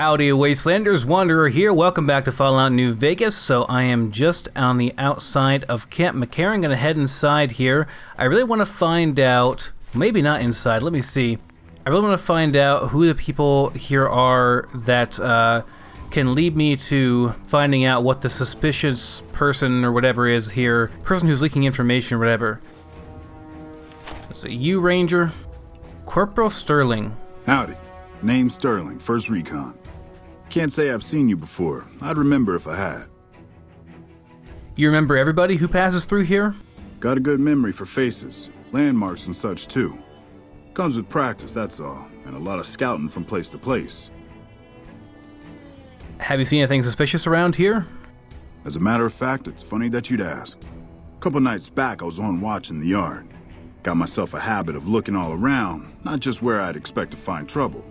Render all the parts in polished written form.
Howdy, Wastelanders, Wanderer here. Welcome back to Fallout New Vegas. So I am just on the outside of Camp McCarran. Gonna head inside here. I really want to find out, maybe not inside, let me see. I really want to find out who the people here are that can lead me to finding out what the suspicious person or whatever is here. Person who's leaking information or whatever. Is it you, Ranger? Corporal Sterling. Howdy. Name's Sterling, 1st Recon. Can't say I've seen you before. I'd remember if I had. You remember everybody who passes through here? Got a good memory for faces, landmarks and such too. Comes with practice, that's all, and a lot of scouting from place to place. Have you seen anything suspicious around here? As a matter of fact, it's funny that you'd ask. A couple nights back, I was on watch in the yard. Got myself a habit of looking all around, not just where I'd expect to find trouble.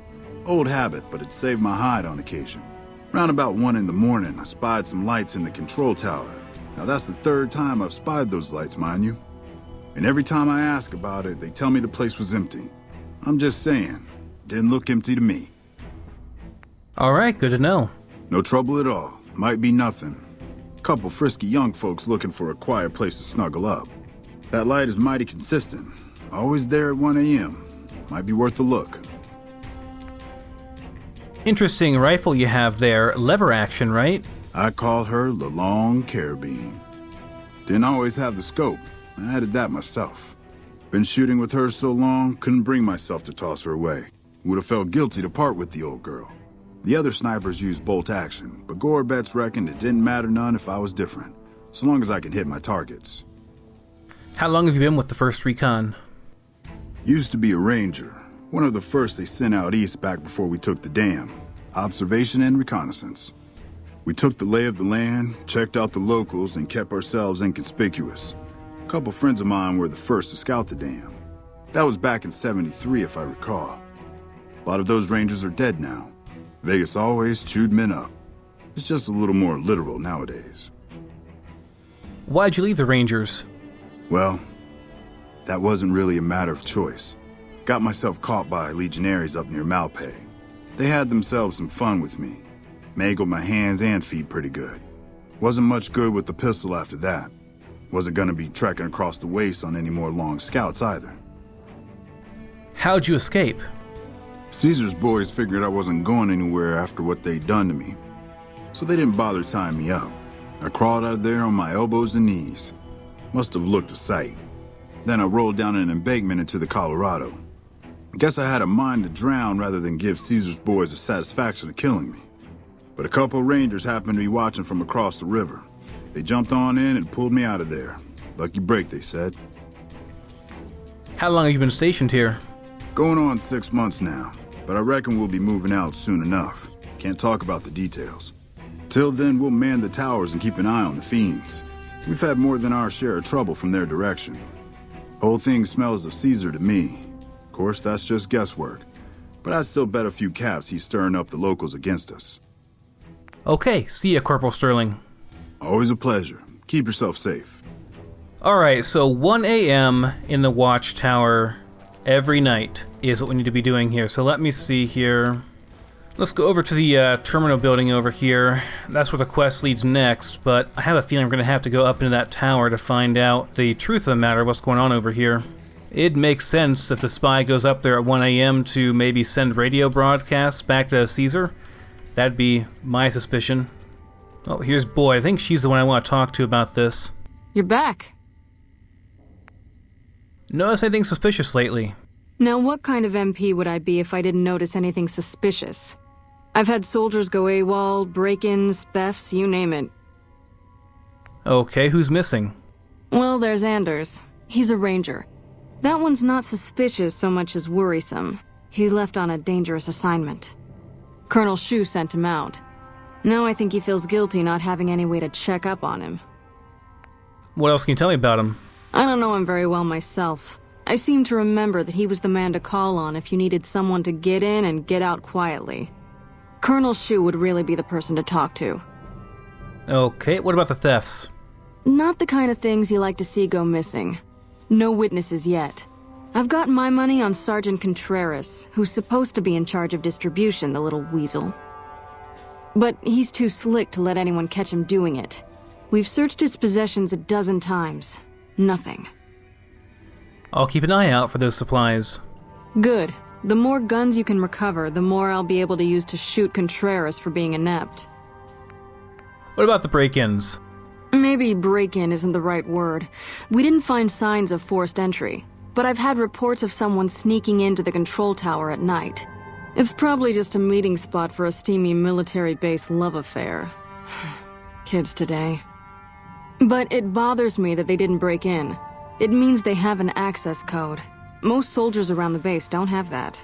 Old habit, but it saved my hide on occasion. Round about 1 in the morning, I spied some lights in the control tower. Now that's the 3rd time I've spied those lights, mind you. And every time I ask about it, they tell me the place was empty. I'm just saying, didn't look empty to me. Alright, good to know. No trouble at all. Might be nothing. Couple frisky young folks looking for a quiet place to snuggle up. That light is mighty consistent. Always there at 1 a.m. Might be worth a look. Interesting rifle you have there. Lever action, right? I call her the Long Carabine. Didn't always have the scope. I added that myself. Been shooting with her so long, couldn't bring myself to toss her away. Would have felt guilty to part with the old girl. The other snipers used bolt action, but Gorbets reckoned it didn't matter none if I was different, so long as I can hit my targets. How long have you been with the 1st Recon? Used to be a ranger. One of the first they sent out east back before we took the dam. Observation and reconnaissance. We took the lay of the land, checked out the locals, and kept ourselves inconspicuous. A couple friends of mine were the first to scout the dam. That was back in '73, if I recall. A lot of those rangers are dead now. Vegas always chewed men up. It's just a little more literal nowadays. Why'd you leave the Rangers? Well, that wasn't really a matter of choice. Got myself caught by legionaries up near Malpay. They had themselves some fun with me. Mangled my hands and feet pretty good. Wasn't much good with the pistol after that. Wasn't gonna be trekking across the waste on any more long scouts either. How'd you escape? Caesar's boys figured I wasn't going anywhere after what they'd done to me. So they didn't bother tying me up. I crawled out of there on my elbows and knees. Must have looked a sight. Then I rolled down an embankment into the Colorado. Guess I had a mind to drown rather than give Caesar's boys the satisfaction of killing me. But a couple rangers happened to be watching from across the river. They jumped on in and pulled me out of there. Lucky break, they said. How long have you been stationed here? Going on 6 months now, but I reckon we'll be moving out soon enough. Can't talk about the details. Till then, we'll man the towers and keep an eye on the fiends. We've had more than our share of trouble from their direction. Whole thing smells of Caesar to me. Of course, that's just guesswork. But I'd still bet a few caps he's stirring up the locals against us. Okay, see ya, Corporal Sterling. Always a pleasure. Keep yourself safe. Alright, so 1 a.m. in the watchtower every night is what we need to be doing here. So let me see here. Let's go over to the terminal building over here. That's where the quest leads next, but I have a feeling I'm going to have to go up into that tower to find out the truth of the matter, what's going on over here. It makes sense if the spy goes up there at 1 a.m. to maybe send radio broadcasts back to Caesar. That'd be my suspicion. Oh, here's Boyd. I think she's the one I want to talk to about this. You're back. Notice anything suspicious lately? Now, what kind of MP would I be if I didn't notice anything suspicious? I've had soldiers go AWOL, break-ins, thefts, you name it. Okay, who's missing? Well, there's Anders. He's a ranger. That one's not suspicious so much as worrisome. He left on a dangerous assignment. Colonel Shu sent him out. Now I think he feels guilty not having any way to check up on him. What else can you tell me about him? I don't know him very well myself. I seem to remember that he was the man to call on if you needed someone to get in and get out quietly. Colonel Shu would really be the person to talk to. Okay, what about the thefts? Not the kind of things you like to see go missing. No witnesses yet. I've got my money on Sergeant Contreras, who's supposed to be in charge of distribution, the little weasel. But he's too slick to let anyone catch him doing it. We've searched his possessions a dozen times. Nothing. I'll keep an eye out for those supplies. Good. The more guns you can recover, the more I'll be able to use to shoot Contreras for being inept. What about the break-ins? Maybe break-in isn't the right word. We didn't find signs of forced entry, but I've had reports of someone sneaking into the control tower at night. It's probably just a meeting spot for a steamy military base love affair. Kids today. But it bothers me that they didn't break in. It means they have an access code. Most soldiers around the base don't have that.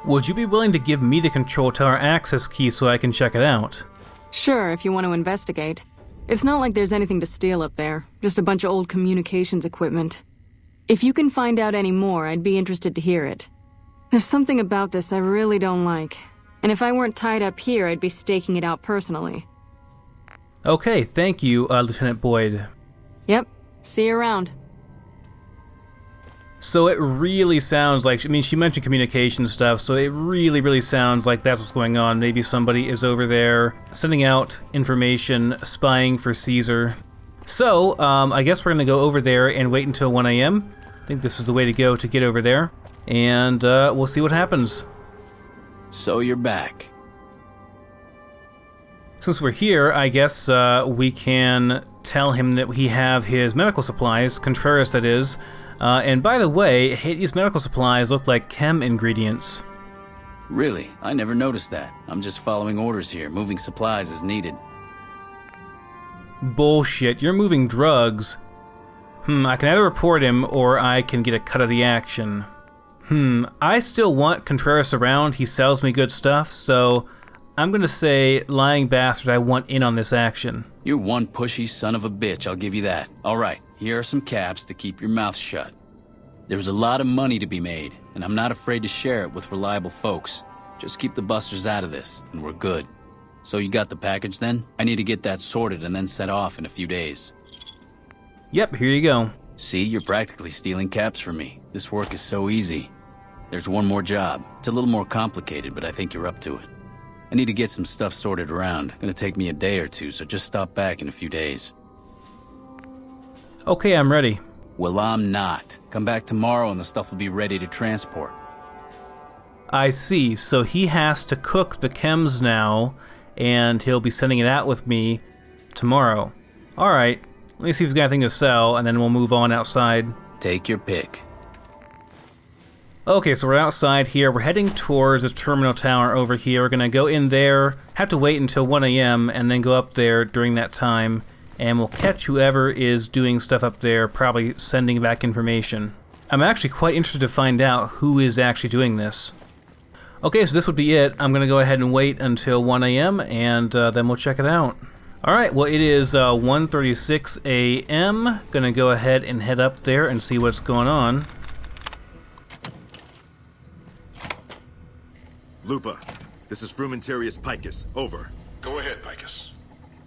Would you be willing to give me the control tower access key so I can check it out? Sure, if you want to investigate. It's not like there's anything to steal up there, just a bunch of old communications equipment. If you can find out any more, I'd be interested to hear it. There's something about this I really don't like, and if I weren't tied up here, I'd be staking it out personally. Okay, thank you, Lieutenant Boyd. Yep, see you around. So it really sounds like, I mean, she mentioned communication stuff, so it really sounds like that's what's going on. Maybe somebody is over there sending out information, spying for Caesar. So, I guess we're going to go over there and wait until 1 a.m. I think this is the way to go to get over there, and we'll see what happens. So you're back. Since we're here, I guess we can tell him that we have his medical supplies, Contreras that is. And by the way, Hades' medical supplies look like chem ingredients. Really? I never noticed that. I'm just following orders here, moving supplies as needed. Bullshit, you're moving drugs. I can either report him or I can get a cut of the action. I still want Contreras around, he sells me good stuff, so I'm gonna say, lying bastard, I want in on this action. You're one pushy son of a bitch, I'll give you that. Alright, here are some caps to keep your mouth shut. There's a lot of money to be made, and I'm not afraid to share it with reliable folks. Just keep the busters out of this, and we're good. So you got the package then? I need to get that sorted and then set off in a few days. Yep, here you go. See, you're practically stealing caps from me. This work is so easy. There's one more job. It's a little more complicated, but I think you're up to it. I need to get some stuff sorted around. Gonna take me a day or two, so just stop back in a few days. Okay, I'm ready. Well, I'm not. Come back tomorrow and the stuff will be ready to transport. I see, so he has to cook the chems now, and he'll be sending it out with me tomorrow. Alright, let me see if he's got anything to sell, and then we'll move on outside. Take your pick. Okay, so we're outside here. We're heading towards the terminal tower over here. We're gonna go in there, have to wait until 1 a.m., and then go up there during that time, and we'll catch whoever is doing stuff up there, probably sending back information. I'm actually quite interested to find out who is actually doing this. Okay, so this would be it. I'm gonna go ahead and wait until 1 a.m., and then we'll check it out. Alright, well it is 1:36 a.m. Gonna go ahead and head up there and see what's going on. Lupa, this is Frumentarius Picus. Over. Go ahead, Picus.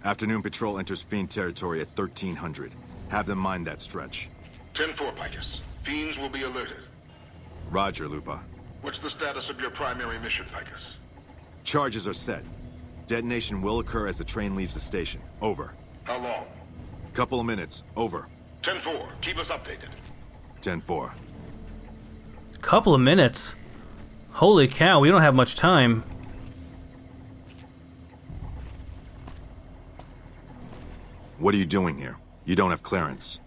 Afternoon patrol enters Fiend territory at 1300. Have them mind that stretch. 10-4, Picus. Fiends will be alerted. Roger, Lupa. What's the status of your primary mission, Picus? Charges are set. Detonation will occur as the train leaves the station. Over. How long? Couple of minutes. Over. 10-4. Keep us updated. 10-4. Couple of minutes? Holy cow, we don't have much time. What are you doing here? You don't have clearance.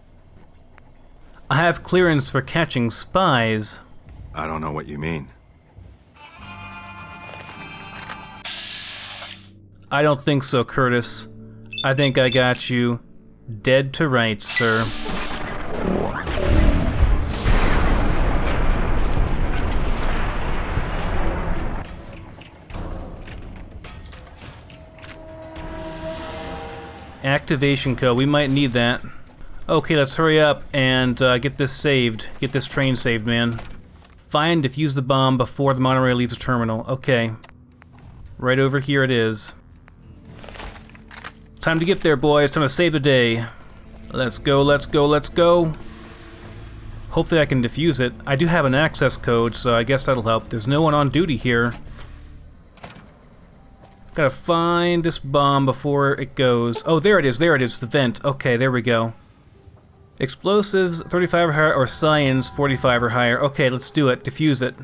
I have clearance for catching spies. I don't know what you mean. I don't think so, Curtis. I think I got you dead to rights, sir. Activation code, we might need that. Okay, let's hurry up and get this saved. Get this train saved, man. Find and defuse the bomb before the monorail leaves the terminal. Okay. Right over here it is. Time to get there, boys. Time to save the day. Let's go, let's go, let's go. Hopefully I can defuse it. I do have an access code, so I guess that'll help. There's no one on duty here. Gotta find this bomb before it goes. Oh, there it is, the vent. Okay, there we go. Explosives, 35 or higher, or science, 45 or higher. Okay, let's do it. Defuse it.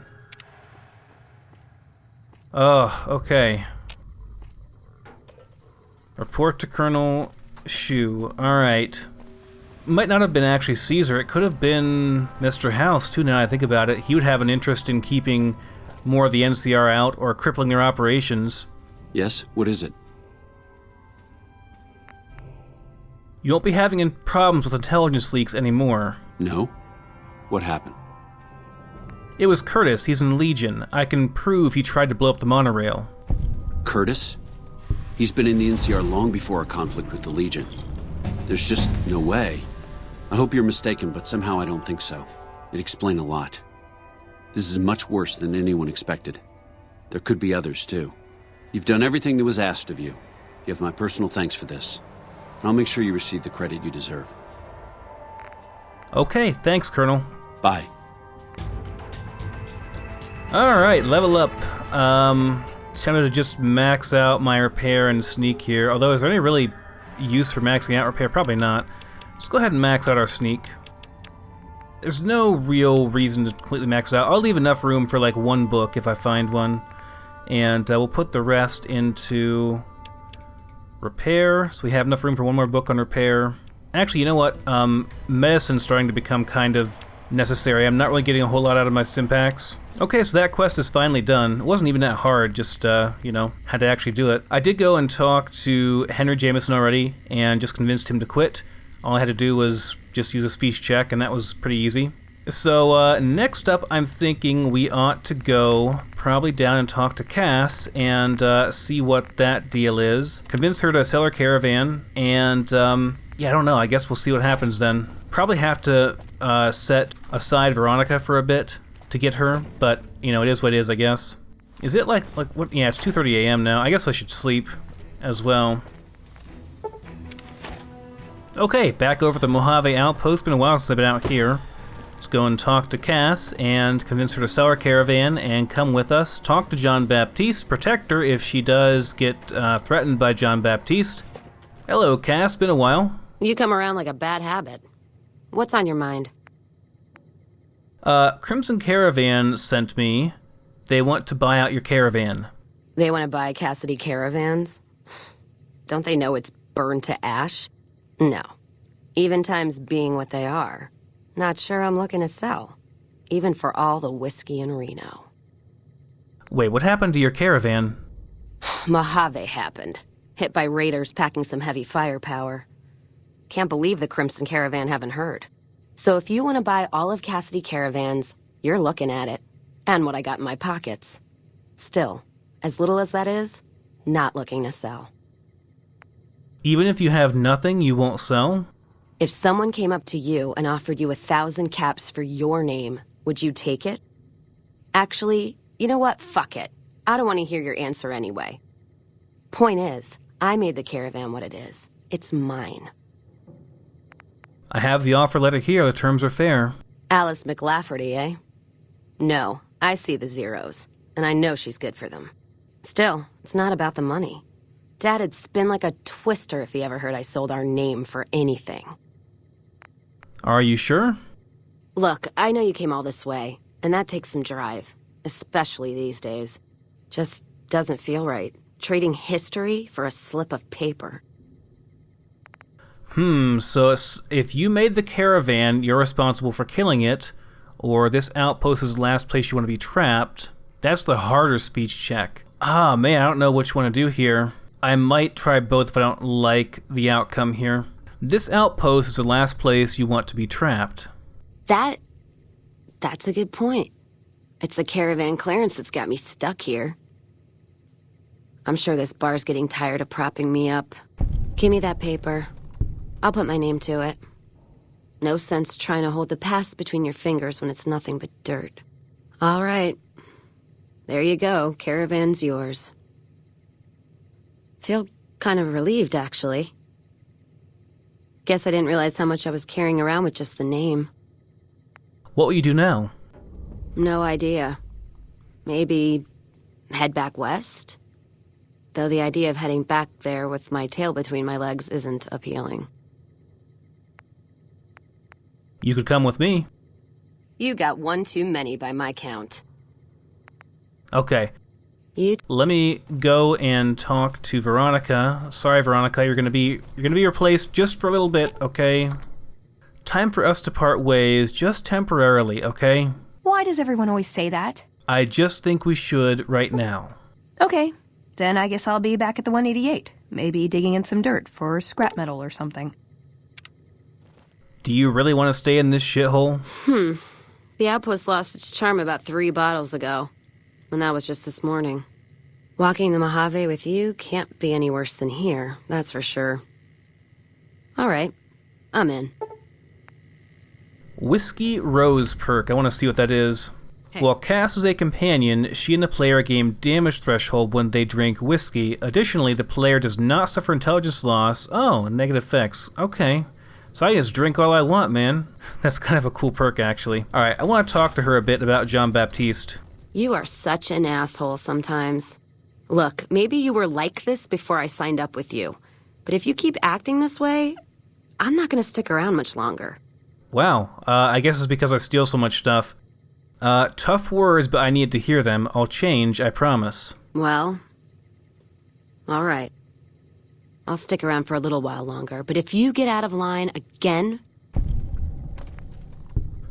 Oh, okay. Report to Colonel Shu. Alright. Might not have been actually Caesar. It could have been Mr. House, too, now I think about it. He would have an interest in keeping more of the NCR out or crippling their operations. Yes? What is it? You won't be having any problems with intelligence leaks anymore. No? What happened? It was Curtis. He's in Legion. I can prove he tried to blow up the monorail. Curtis? He's been in the NCR long before our conflict with the Legion. There's just no way. I hope you're mistaken, but somehow I don't think so. It'd explain a lot. This is much worse than anyone expected. There could be others, too. You've done everything that was asked of you. You have my personal thanks for this. And I'll make sure you receive the credit you deserve. Okay, thanks, Colonel. Bye. Alright, level up. It's time to just max out my repair and sneak here. Although, is there any really use for maxing out repair? Probably not. Let's go ahead and max out our sneak. There's no real reason to completely max it out. I'll leave enough room for like one book if I find one. And we'll put the rest into repair. So we have enough room for one more book on repair. Actually, you know what? Medicine's starting to become kind of necessary. I'm not really getting a whole lot out of my Stimpaks. Okay, so that quest is finally done. It wasn't even that hard, just, you know, had to actually do it. I did go and talk to Henry Jameson already and just convinced him to quit. All I had to do was just use a speech check, and that was pretty easy. So, next up, I'm thinking we ought to go probably down and talk to Cass and see what that deal is. Convince her to sell her caravan, and, yeah, I don't know. I guess we'll see what happens then. Probably have to set aside Veronica for a bit to get her, but, you know, it is what it is, I guess. Is it like what? Yeah, it's 2:30 a.m. now. I guess I should sleep as well. Okay, back over at the Mojave Outpost. Been a while since I've been out here. Let's go and talk to Cass and convince her to sell her caravan and come with us. Talk to John Baptiste, protect her if she does get threatened by John Baptiste. Hello, Cass. Been a while. You come around like a bad habit. What's on your mind? Crimson Caravan sent me. They want to buy out your caravan. They want to buy Cassidy Caravans? Don't they know it's burned to ash? No. Even times being what they are. Not sure I'm looking to sell. Even for all the whiskey in Reno. Wait, what happened to your caravan? Mojave happened. Hit by raiders packing some heavy firepower. Can't believe the Crimson Caravan haven't heard. So if you want to buy all of Cassidy Caravans, you're looking at it. And what I got in my pockets. Still, as little as that is, not looking to sell. Even if you have nothing, you won't sell? If someone came up to you and offered you 1,000 caps for your name, would you take it? Actually, you know what? Fuck it. I don't want to hear your answer anyway. Point is, I made the caravan what it is. It's mine. I have the offer letter here. The terms are fair. Alice McLafferty, eh? No, I see the zeros, and I know she's good for them. Still, it's not about the money. Dad'd spin like a twister if he ever heard I sold our name for anything. Are you sure? Look, I know you came all this way, and that takes some drive, especially these days. Just doesn't feel right, trading history for a slip of paper. So if you made the caravan, you're responsible for killing it, or this outpost is the last place you want to be trapped, that's the harder speech check. Ah, man, I don't know what you want to do here. I might try both if I don't like the outcome here. This outpost is the last place you want to be trapped. That's a good point. It's the caravan clearance that's got me stuck here. I'm sure this bar's getting tired of propping me up. Give me that paper. I'll put my name to it. No sense trying to hold the past between your fingers when it's nothing but dirt. All right. There you go. Caravan's yours. Feel kind of relieved, actually. Guess I didn't realize how much I was carrying around with just the name. What will you do now? No idea. Maybe head back west? Though the idea of heading back there with my tail between my legs isn't appealing. You could come with me. You got one too many by my count. Okay. You Let me go and talk to Veronica. Sorry, Veronica, you're gonna be replaced just for a little bit, okay? Time for us to part ways, just temporarily, okay? Why does everyone always say that? I just think we should right now. Okay, then I guess I'll be back at the 188. Maybe digging in some dirt for scrap metal or something. Do you really want to stay in this shithole? The outpost lost its charm about 3 bottles ago. And that was just this morning. Walking the Mojave with you can't be any worse than here, that's for sure. All right, I'm in. Whiskey Rose perk. I want to see what that is. While cast as a companion, she and the player gain damage threshold when they drink whiskey. Additionally, the player does not suffer intelligence loss. Oh, negative effects. Okay. So I just drink all I want, man. That's kind of a cool perk, actually. Alright, I want to talk to her a bit about Jean Baptiste. You are such an asshole sometimes. Look, maybe you were like this before I signed up with you. But if you keep acting this way, I'm not going to stick around much longer. Wow, I guess it's because I steal so much stuff. Tough words, but I need to hear them. I'll change, I promise. Well, all right. I'll stick around for a little while longer, but if you get out of line again...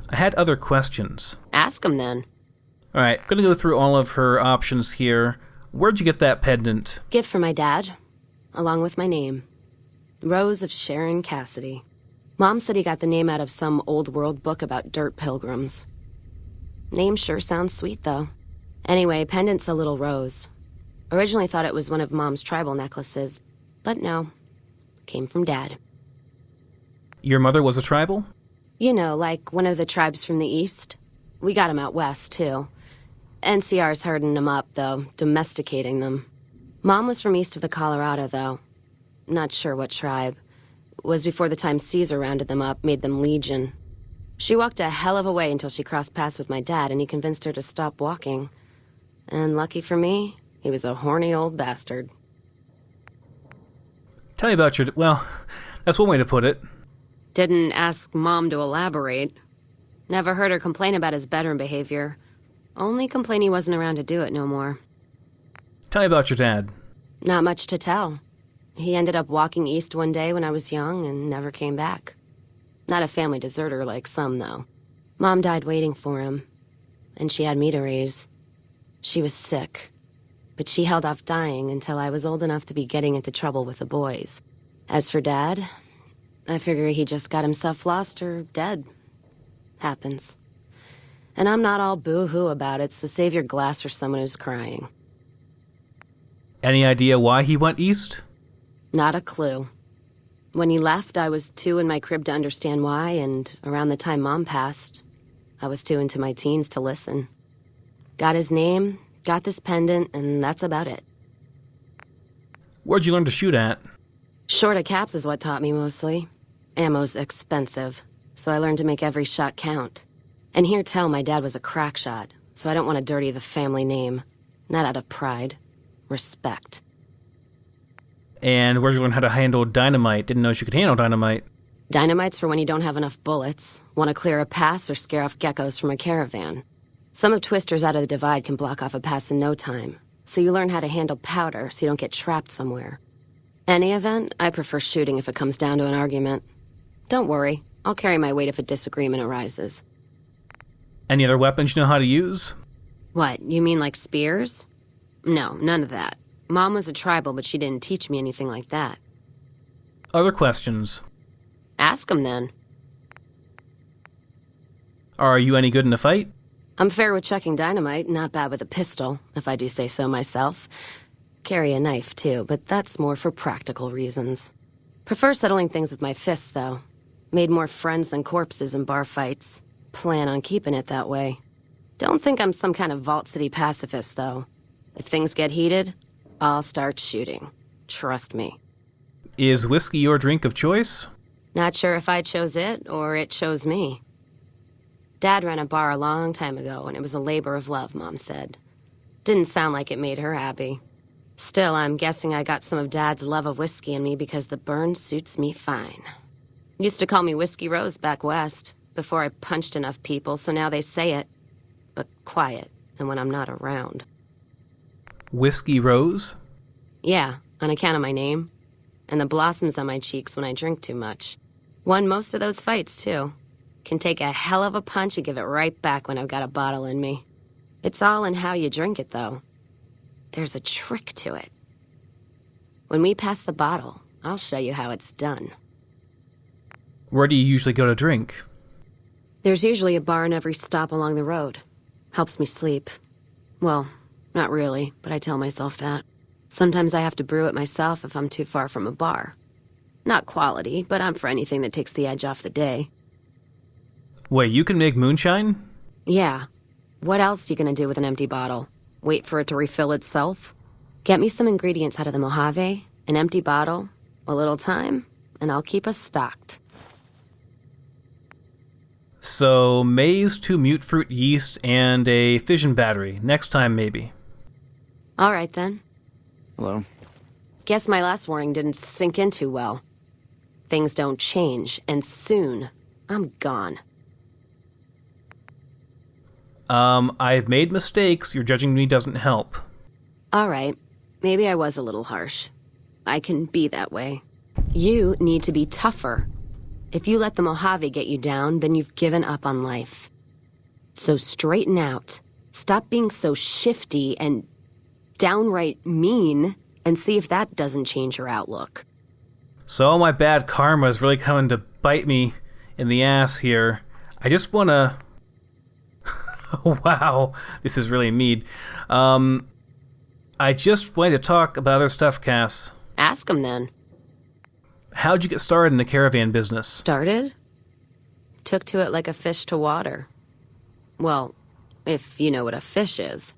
I had other questions. Ask them then. Alright, gonna go through all of her options here. Where'd you get that pendant? Gift from my dad, along with my name. Rose of Sharon Cassidy. Mom said he got the name out of some old world book about dirt pilgrims. Name sure sounds sweet, though. Anyway, pendant's a little rose. Originally thought it was one of Mom's tribal necklaces, but no. Came from Dad. Your mother was a tribal? You know, like one of the tribes from the east. We got 'em out west, too. NCR's herding them up, though, domesticating them. Mom was from east of the Colorado, though. Not sure what tribe. Was before the time Caesar rounded them up, made them legion. She walked a hell of a way until she crossed paths with my dad, and he convinced her to stop walking. And lucky for me, he was a horny old bastard. Tell me about your... Well, that's one way to put it. Didn't ask Mom to elaborate. Never heard her complain about his bedroom behavior. Only complain he wasn't around to do it no more. Tell me about your dad. Not much to tell. He ended up walking east one day when I was young and never came back. Not a family deserter like some, though. Mom died waiting for him, and she had me to raise. She was sick, but she held off dying until I was old enough to be getting into trouble with the boys. As for Dad, I figure he just got himself lost or dead. Happens. And I'm not all boo-hoo about it, so save your glass for someone who's crying. Any idea why he went east? Not a clue. When he left, I was too in my crib to understand why, and around the time Mom passed, I was too into my teens to listen. Got his name, got this pendant, and that's about it. Where'd you learn to shoot at? Short of caps is what taught me mostly. Ammo's expensive, so I learned to make every shot count. And hear tell my dad was a crack shot, so I don't want to dirty the family name. Not out of pride. Respect. And where'd you learn how to handle dynamite? Didn't know she could handle dynamite. Dynamite's for when you don't have enough bullets, want to clear a pass or scare off geckos from a caravan. Some of Twister's out of the Divide can block off a pass in no time, so you learn how to handle powder so you don't get trapped somewhere. Any event, I prefer shooting if it comes down to an argument. Don't worry, I'll carry my weight if a disagreement arises. Any other weapons you know how to use? What, you mean like spears? No, none of that. Mom was a tribal, but she didn't teach me anything like that. Other questions? Ask 'em then. Are you any good in a fight? I'm fair with checking dynamite, not bad with a pistol, if I do say so myself. Carry a knife, too, but that's more for practical reasons. Prefer settling things with my fists, though. Made more friends than corpses in bar fights. Plan on keeping it that way. Don't think I'm some kind of Vault City pacifist, though. If things get heated, I'll start shooting. Trust me. Is whiskey your drink of choice? Not sure if I chose it or it chose me. Dad ran a bar a long time ago, and it was a labor of love, Mom said. Didn't sound like it made her happy. Still, I'm guessing I got some of Dad's love of whiskey in me because the burn suits me fine. Used to call me Whiskey Rose back west, before I punched enough people, so now they say it. But quiet, and when I'm not around. Whiskey Rose? Yeah, on account of my name. And the blossoms on my cheeks when I drink too much. Won most of those fights, too. Can take a hell of a punch and give it right back when I've got a bottle in me. It's all in how you drink it, though. There's a trick to it. When we pass the bottle, I'll show you how it's done. Where do you usually go to drink? There's usually a bar in every stop along the road. Helps me sleep. Well, not really, but I tell myself that. Sometimes I have to brew it myself if I'm too far from a bar. Not quality, but I'm for anything that takes the edge off the day. Wait, you can make moonshine? Yeah. What else are you gonna do with an empty bottle? Wait for it to refill itself? Get me some ingredients out of the Mojave, an empty bottle, a little time, and I'll keep us stocked. So, maize, 2 mutefruit yeast, and a fission battery. Next time, maybe. All right, then. Hello? Guess my last warning didn't sink in too well. Things don't change, and soon, I'm gone. I've made mistakes. Your judging me doesn't help. All right. Maybe I was a little harsh. I can be that way. You need to be tougher. If you let the Mojave get you down, then you've given up on life. So straighten out. Stop being so shifty and downright mean, and see if that doesn't change your outlook. So all my bad karma is really coming to bite me in the ass here. I just want to... Wow, this is really mean. I just wanted to talk about other stuff, Cass. Ask him then. How'd you get started in the caravan business? Started? Took to it like a fish to water. Well, if you know what a fish is.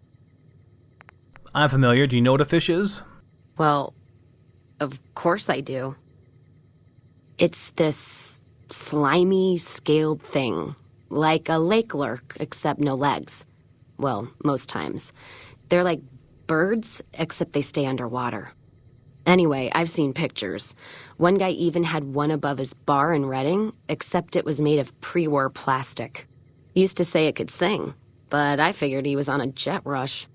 I'm familiar. Do you know what a fish is? Well, of course I do. It's this slimy, scaled thing. Like a lake lurk, except no legs. Well, most times. They're like birds, except they stay underwater. Anyway, I've seen pictures. One guy even had one above his bar in Reading, except it was made of pre-war plastic. He used to say it could sing, but I figured he was on a jet rush.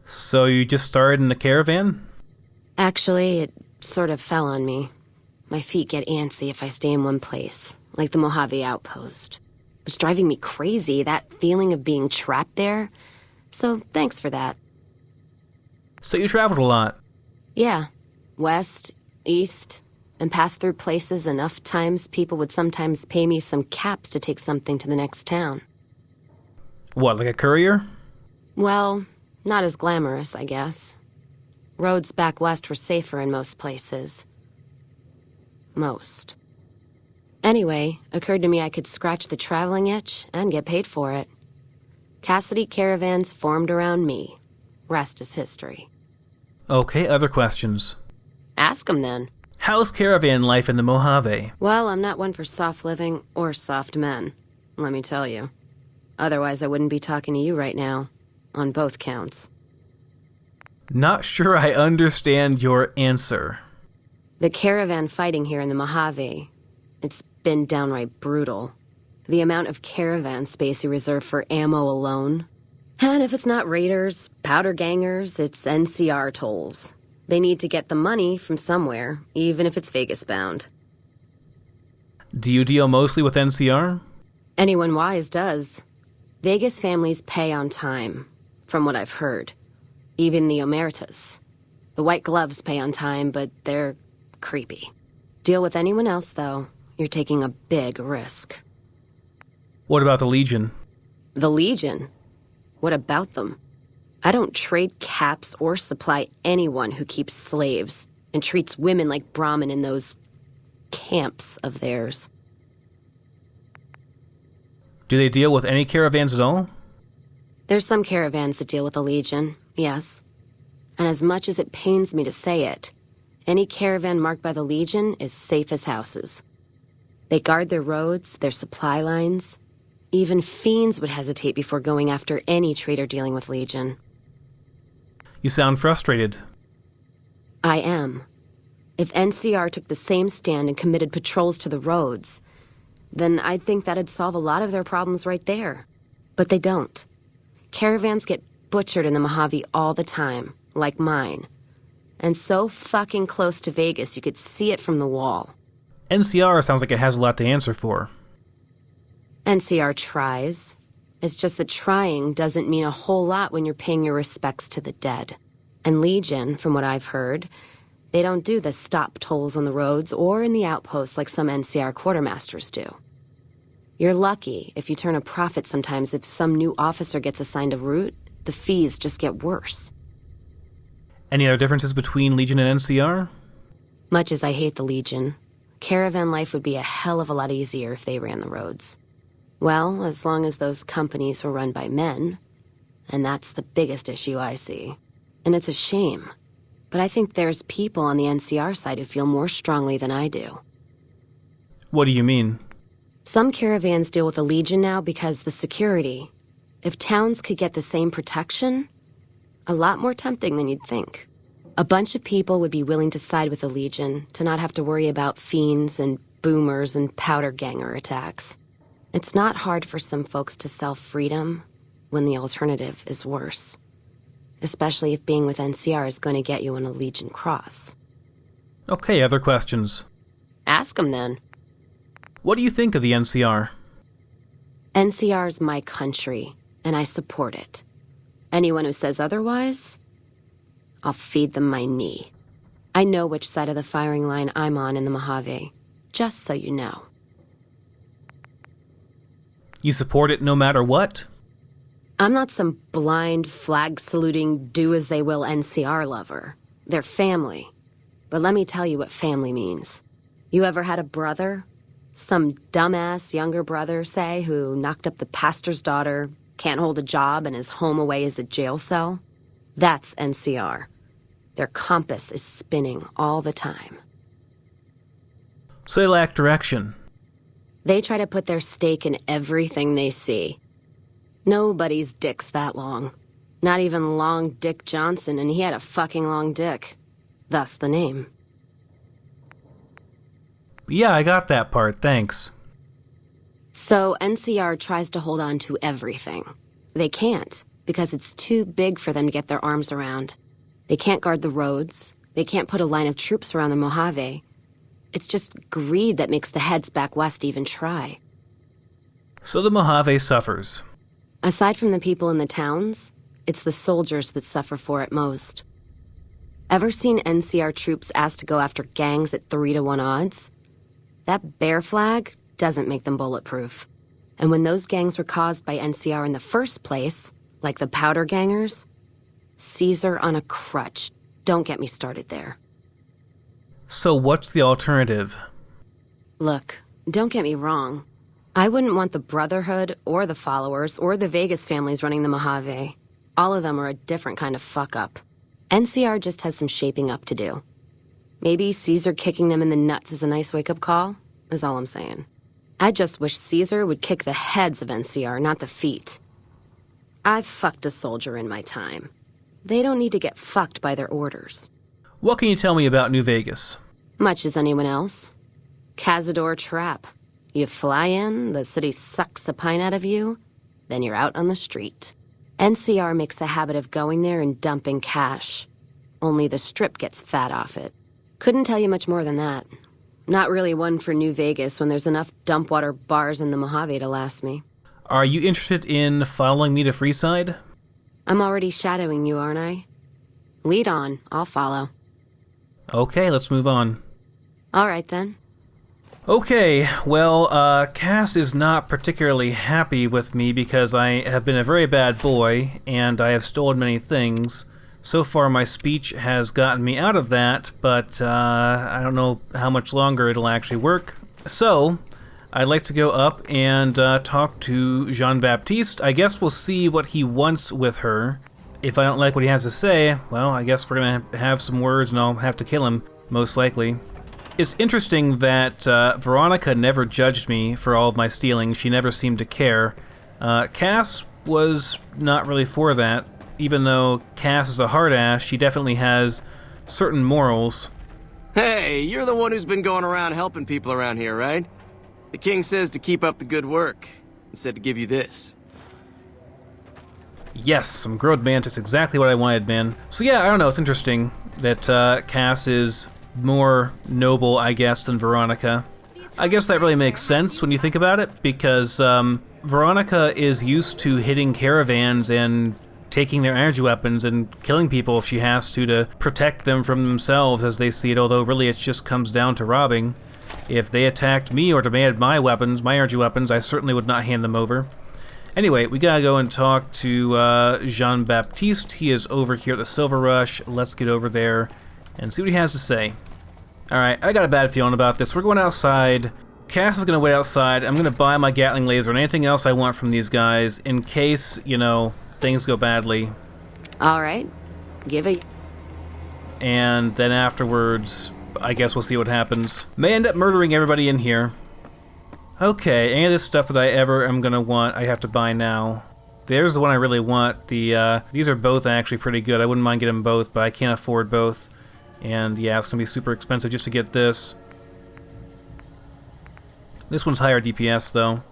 So you just started in the caravan? Actually, it sort of fell on me. My feet get antsy if I stay in one place, like the Mojave outpost. It's driving me crazy, that feeling of being trapped there. So thanks for that. So you traveled a lot? Yeah. West, east, and passed through places enough times people would sometimes pay me some caps to take something to the next town. What, like a courier? Well, not as glamorous, I guess. Roads back west were safer in most places. Most. Anyway, occurred to me I could scratch the traveling itch and get paid for it. Cassidy caravans formed around me. Rest is history. Okay, other questions. Ask 'em then. How's caravan life in the Mojave? Well, I'm not one for soft living or soft men, let me tell you. Otherwise, I wouldn't be talking to you right now, on both counts. Not sure I understand your answer. The caravan fighting here in the Mojave, it's been downright brutal. The amount of caravan space you reserve for ammo alone. And if it's not raiders, powder gangers, it's NCR tolls. They need to get the money from somewhere, even if it's Vegas-bound. Do you deal mostly with NCR? Anyone wise does. Vegas families pay on time, from what I've heard. Even the Omertas. The White Gloves pay on time, but they're creepy. Deal with anyone else, though, you're taking a big risk. What about the Legion? The Legion? What about them? I don't trade caps or supply anyone who keeps slaves and treats women like Brahmin in those camps of theirs. Do they deal with any caravans at all? There's some caravans that deal with the Legion, yes. And as much as it pains me to say it, any caravan marked by the Legion is safe as houses. They guard their roads, their supply lines. Even fiends would hesitate before going after any trader dealing with Legion. You sound frustrated. I am. If NCR took the same stand and committed patrols to the roads, then I'd think that'd solve a lot of their problems right there. But they don't. Caravans get butchered in the Mojave all the time, like mine. And so fucking close to Vegas you could see it from the wall. NCR sounds like it has a lot to answer for. NCR tries. It's just that trying doesn't mean a whole lot when you're paying your respects to the dead. And Legion, from what I've heard, they don't do the stop tolls on the roads or in the outposts like some NCR quartermasters do. You're lucky if you turn a profit sometimes. If some new officer gets assigned a route, the fees just get worse. Any other differences between Legion and NCR? Much as I hate the Legion, caravan life would be a hell of a lot easier if they ran the roads. Well, as long as those companies were run by men. And that's the biggest issue I see. And it's a shame. But I think there's people on the NCR side who feel more strongly than I do. What do you mean? Some caravans deal with the Legion now because the security. If towns could get the same protection, a lot more tempting than you'd think. A bunch of people would be willing to side with the Legion to not have to worry about fiends and boomers and powder ganger attacks. It's not hard for some folks to sell freedom when the alternative is worse. Especially if being with NCR is going to get you on a Legion cross. Okay, other questions. Ask them then. What do you think of the NCR? NCR's my country, and I support it. Anyone who says otherwise, I'll feed them my knee. I know which side of the firing line I'm on in the Mojave, just so you know. You support it no matter what? I'm not some blind, flag-saluting, do-as-they-will NCR lover. They're family. But let me tell you what family means. You ever had a brother? Some dumbass younger brother, say, who knocked up the pastor's daughter, can't hold a job, and is home away as a jail cell? That's NCR. Their compass is spinning all the time. So they lack direction. They try to put their stake in everything they see. Nobody's dick's that long. Not even Long Dick Johnson, and he had a fucking long dick. Thus the name. Yeah, I got that part, thanks. So NCR tries to hold on to everything. They can't, because it's too big for them to get their arms around. They can't guard the roads. They can't put a line of troops around the Mojave. It's just greed that makes the heads back west even try. So the Mojave suffers. Aside from the people in the towns, it's the soldiers that suffer for it most. Ever seen NCR troops asked to go after gangs at 3-to-1 odds? That bear flag doesn't make them bulletproof. And when those gangs were caused by NCR in the first place, like the powder gangers, Caesar on a crutch. Don't get me started there. So what's the alternative? Look, don't get me wrong. I wouldn't want the Brotherhood, or the Followers, or the Vegas families running the Mojave. All of them are a different kind of fuck-up. NCR just has some shaping up to do. Maybe Caesar kicking them in the nuts is a nice wake-up call, is all I'm saying. I just wish Caesar would kick the heads of NCR, not the feet. I've fucked a soldier in my time. They don't need to get fucked by their orders. What can you tell me about New Vegas? Much as anyone else. Cazador trap. You fly in, the city sucks a pint out of you, then you're out on the street. NCR makes a habit of going there and dumping cash. Only the Strip gets fat off it. Couldn't tell you much more than that. Not really one for New Vegas when there's enough dumpwater bars in the Mojave to last me. Are you interested in following me to Freeside? I'm already shadowing you, aren't I? Lead on, I'll follow. Okay, let's move on. All right, then. Okay, well, Cass is not particularly happy with me because I have been a very bad boy, and I have stolen many things. So far, my speech has gotten me out of that, but I don't know how much longer it'll actually work. So, I'd like to go up and talk to Jean-Baptiste. I guess we'll see what he wants with her. If I don't like what he has to say, well, I guess we're gonna have some words and I'll have to kill him, most likely. It's interesting that Veronica never judged me for all of my stealing. She never seemed to care. Cass was not really for that. even though Cass is a hard ass, she definitely has certain morals. Hey, you're the one who's been going around helping people around here, right? The king says to keep up the good work, and said to give you this. Yes, some grilled mantis, exactly what I wanted, man. So yeah, I don't know, it's interesting that Cass is more noble, I guess, than Veronica. I guess that really makes sense when you think about it, because Veronica is used to hitting caravans and taking their energy weapons and killing people if she has to protect them from themselves as they see it, although really it just comes down to robbing. If they attacked me or demanded my weapons, my energy weapons, I certainly would not hand them over. Anyway, we gotta go and talk to Jean-Baptiste. He is over here at the Silver Rush. Let's get over there and see what he has to say. Alright, I got a bad feeling about this. We're going outside. Cass is gonna wait outside. I'm gonna buy my Gatling laser and anything else I want from these guys in case, you know, things go badly. Alright, give it. And then afterwards, I guess we'll see what happens. May end up murdering everybody in here. Okay, any of this stuff that I ever am gonna want, I have to buy now. There's the one I really want. These are both actually pretty good. I wouldn't mind getting them both, but I can't afford both. And yeah, it's gonna be super expensive just to get this. This one's higher DPS though.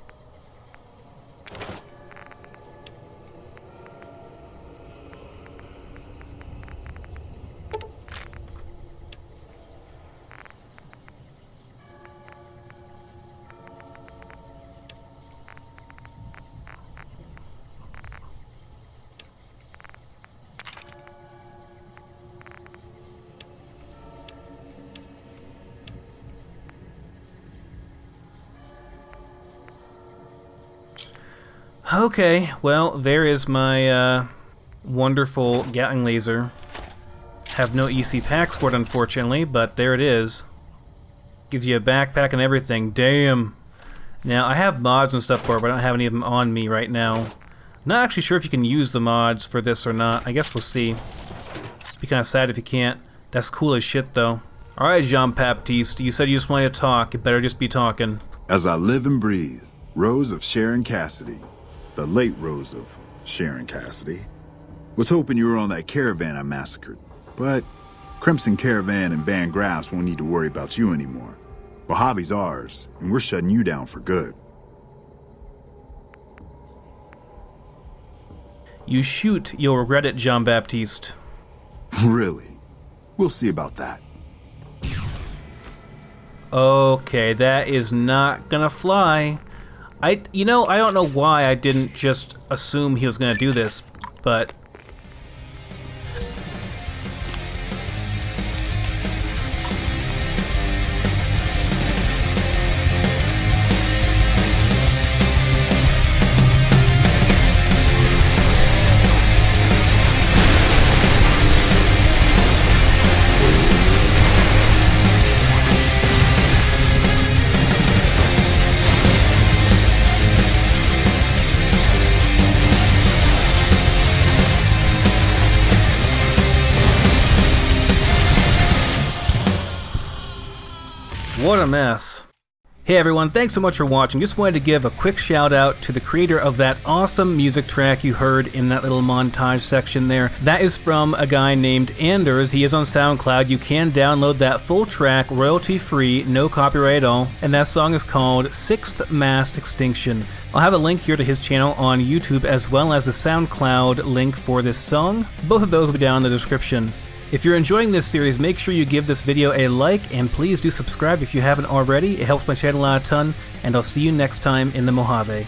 Okay, well, there is my wonderful Gatling laser. Have no EC packs for it, unfortunately, but there it is. Gives you a backpack and everything. Damn. Now, I have mods and stuff for it, but I don't have any of them on me right now. Not actually sure if you can use the mods for this or not. I guess we'll see. Be kind of sad if you can't. That's cool as shit, though. Alright, Jean-Baptiste, you said you just wanted to talk. You better just be talking. As I live and breathe, Rose of Sharon Cassidy, the late Rose of Sharon Cassidy, was hoping you were on that caravan I massacred. But Crimson Caravan and Van Graffs won't need to worry about you anymore. Mojave's ours, and we're shutting you down for good. You shoot, you'll regret it, Jean-Baptiste. Really? We'll see about that. Okay, that is not gonna fly. I don't know why I didn't just assume he was gonna do this, but... What a mess. Hey everyone, thanks so much for watching. Just wanted to give a quick shout out to the creator of that awesome music track you heard in that little montage section there. That is from a guy named Anders. He is on SoundCloud. You can download that full track royalty free, no copyright at all. And that song is called Sixth Mass Extinction. I'll have a link here to his channel on YouTube as well as the SoundCloud link for this song. Both of those will be down in the description. If you're enjoying this series, make sure you give this video a like, and please do subscribe if you haven't already. It helps my channel out a ton, and I'll see you next time in the Mojave.